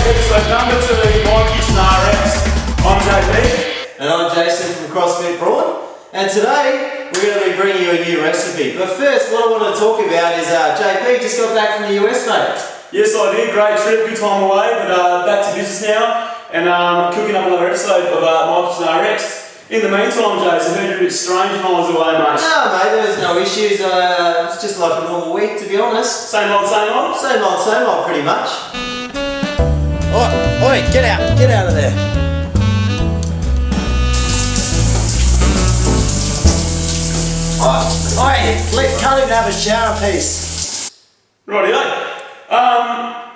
episode number 2 of Kitchen Rx'd. I'm JP. And I'm Jason from CrossFit Brawn. And today we're going to be bringing you a new recipe. But first, what I want to talk about is JP just got back from the US, mate. Yes, I did. Great trip, good time away, but back to business now. And cooking up another episode of my Kitchen Rx'd. In the meantime, Jason, I heard you're a bit strange when I was away, mate. No, mate, there was no issues. It's just like a normal week, to be honest. Same old, same old? Same old, pretty much. Oi, get out of there. Can't even have a shower piece. Rightio.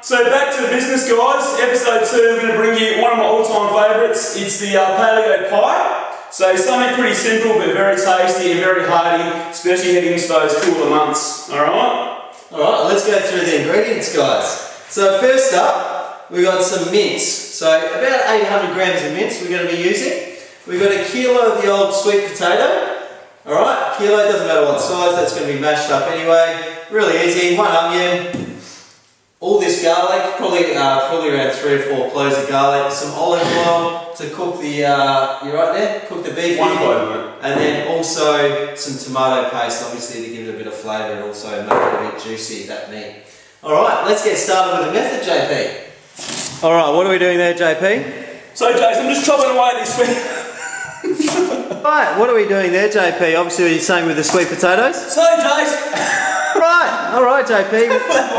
So back to the business, guys. Episode 2, we're going to bring you one of my all-time favourites. It's the paleo pie. So something pretty simple but very tasty and very hearty, especially heading into those cooler months. Alright? Alright, let's go through the ingredients, guys. So first up, we've got some mince. So about 800 grams of mince we're going to be using. We've got a kilo of the old sweet potato. Alright, kilo, doesn't matter what size, that's going to be mashed up anyway. Really easy, 1 onion. All this garlic, probably around 3 or 4 cloves of garlic, some olive oil to cook the, you right there? Cook the beef. 1 clove, mate. And then also some tomato paste, obviously to give it a bit of flavour and also make it a bit juicy, that meat. Alright, let's get started with the method, JP. Alright, what are we doing there, JP? So Jason, I'm just chopping away this sweet... Right, what are we doing there, JP? Obviously you're saying with the sweet potatoes? So Jason... Right, alright JP.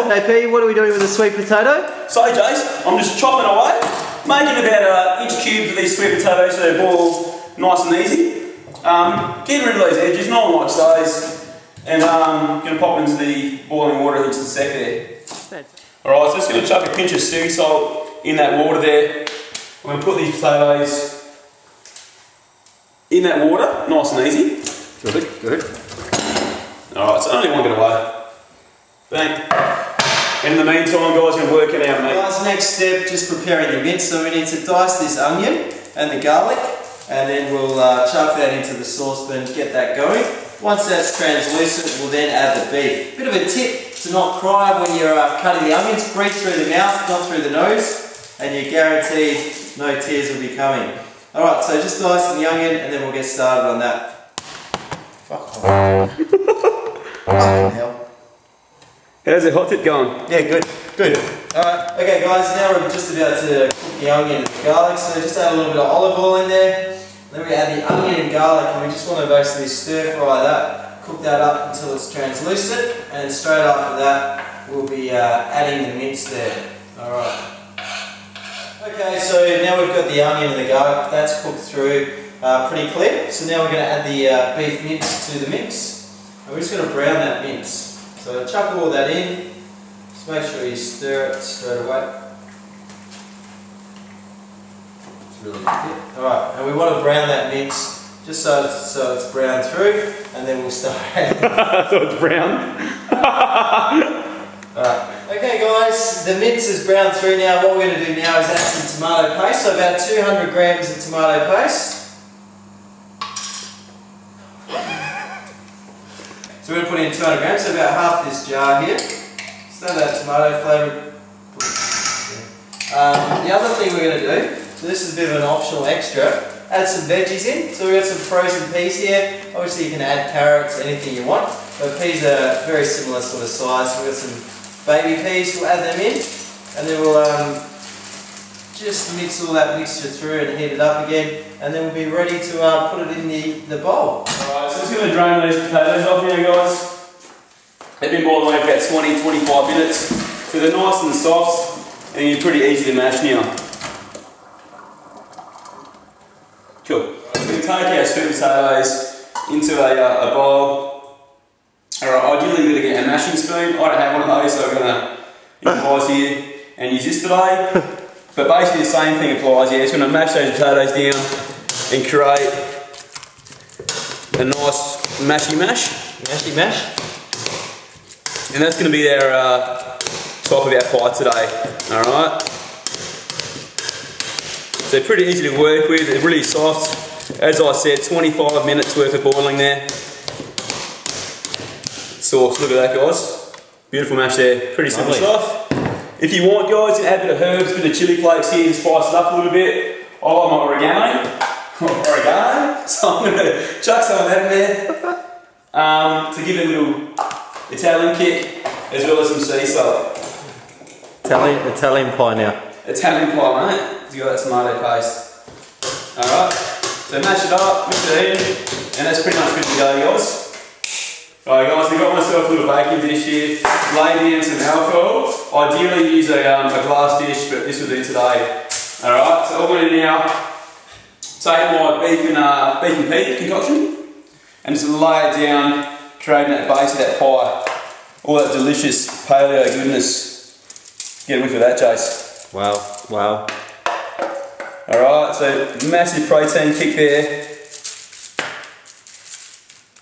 JP, what are we doing with the sweet potato? So Jace, I'm just chopping away, making about inch cubes of these sweet potatoes so they boil nice and easy. Getting rid of those edges, no one likes those. And I'm going to pop into the boiling water in just a sec there. Alright, so just going to chuck a pinch of sea salt in that water there. I'm going to put these potatoes in that water, nice and easy. Good. Alright, so only one bit away. Bang. And in the meantime, guys, we're going to work it out, mate. Guys, next step, just preparing the mince. So we need to dice this onion and the garlic, and then we'll chuck that into the saucepan, get that going. Once that's translucent, we'll then add the beef. Bit of a tip to not cry when you're cutting the onions. Breathe through the mouth, not through the nose, and you're guaranteed no tears will be coming. Alright, so just dicing the onion, and then we'll get started on that. Fuck off. Fucking hell. How's the hot tip going? Yeah, good. Alright, okay guys, now we're just about to cook the onion and the garlic, so just add a little bit of olive oil in there. Then we add the onion and garlic, and we just want to basically stir fry that, cook that up until it's translucent, and straight after that we'll be adding the mince there. Alright. Okay, so now we've got the onion and the garlic, that's cooked through pretty clear. So now we're going to add the beef mince to the mix, and we're just going to brown that mince. So chuck all that in, just make sure you stir it straight away. It's really good. Alright, and we want to brown that mix just so it's brown through, and then we'll start adding. So it's brown? Alright, okay guys, the mince is brown through now. What we're going to do now is add some tomato paste, so about 200 grams of tomato paste. So we're going to put in 200 grams, so about half this jar here. Just add that tomato flavour. The other thing we're going to do, so this is a bit of an optional extra, add some veggies in. So we've got some frozen peas here. Obviously you can add carrots, anything you want. But peas are very similar sort of size. So we've got some baby peas, we'll add them in. And then we'll just mix all that mixture through and heat it up again. And then we'll be ready to put it in the bowl. Alright, so I'm just going to drain these potatoes off now, guys. They've been boiling away for about 20-25 minutes. So they're nice and soft, and they're pretty easy to mash now. Cool. So we're going to take our sweet potatoes into a bowl. Alright, ideally we're going to get a mashing spoon. I don't have one of those, so we're going to improvise here and use this today. But basically the same thing applies, yeah. It's going to mash those potatoes down and create a nice mashy mash. Mashy mash. And that's going to be our top of our pie today. Alright. So pretty easy to work with, they're really soft. As I said, 25 minutes worth of boiling there. Sauce, look at that guys. Beautiful mash there, pretty simple stuff. If you want, guys, you can add a bit of herbs, a bit of chili flakes here and spice it up a little bit. I like my oregano, so I'm going to chuck some of that in there to give it a little Italian kick, as well as some sea salt. Italian pie now. Italian pie, mate. It's got that tomato paste. Alright, so mash it up, mix it in, and that's pretty much good to go, guys. Alright guys, I've got myself a little baking dish here, laid in some alcohol. Ideally use a glass dish, but this will do today. Alright, so I'm going to now take my beef and peat concoction and just lay it down, creating that base of that pie. All that delicious paleo goodness. Get a whiff of that, Jace. Wow, wow. Alright, so massive protein kick there.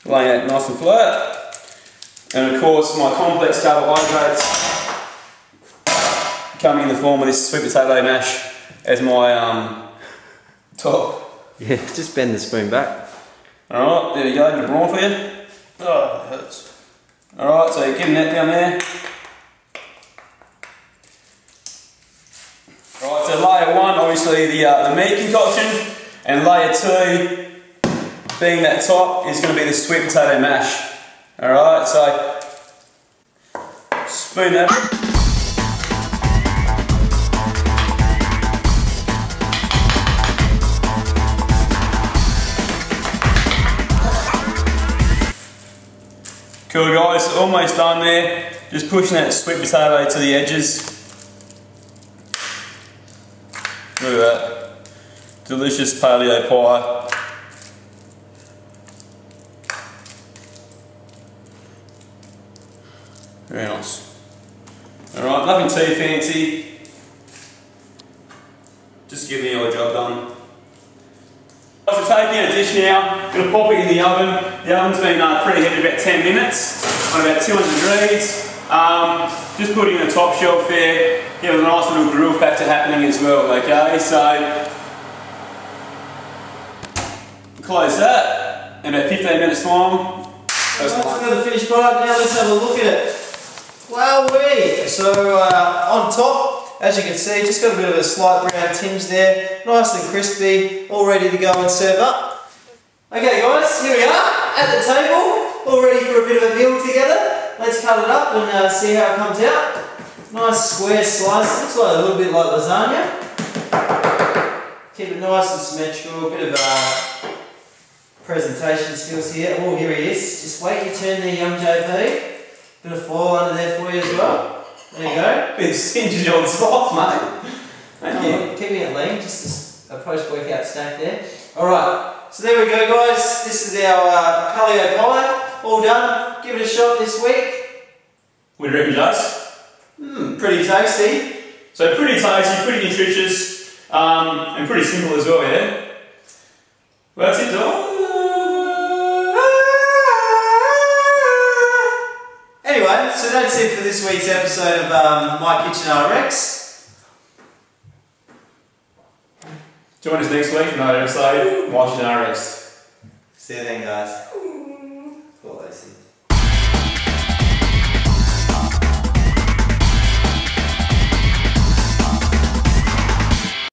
Laying it nice and flat. And of course my complex carbohydrates coming in the form of this sweet potato mash as my top. Yeah, just bend the spoon back. Alright, there you go, a bit of brawn for you. Oh, it hurts. Alright, so you're getting that down there. Alright, so layer 1, obviously the meat concoction, and layer 2, being that top, is going to be the sweet potato mash. Alright, so spoon that. Cool guys, almost done there. Just pushing that sweet potato to the edges. Look at that. Delicious paleo pie. Very nice. Alright, nothing too fancy. Just give me your job done. So taking a dish now, going to pop it in the oven. The oven's been pretty heavy, about 10 minutes, on about 200 degrees. Just putting in the top shelf there, get a nice little grill factor happening as well, okay? So, close that, in about 15 minutes time. That's the finished product. Now let's have a look at it. Wowee! So on top, as you can see, just got a bit of a slight brown tinge there, nice and crispy, all ready to go and serve up. Okay guys, here we are at the table, all ready for a bit of a meal together. Let's cut it up and see how it comes out. Nice square slice, looks like a little bit like lasagna. Keep it nice and symmetrical, a bit of presentation skills here. Oh, here he is. Just wait your turn there, young JP. Bit of foil under there for you as well. There you go. Bit stingy on spots, mate. Thank you. Keep me at lean, just a post-workout snack there. Alright, so there we go guys. This is our paleo pie. All done. Give it a shot this week. What do you reckon, Jace? Pretty tasty. So pretty tasty, pretty nutritious, and pretty simple as well, yeah? Well, that's it, dog. Anyway, so that's it for this week's episode of My Kitchen Rx. Join us next week for another episode of My Kitchen Rx'd. See you then, guys.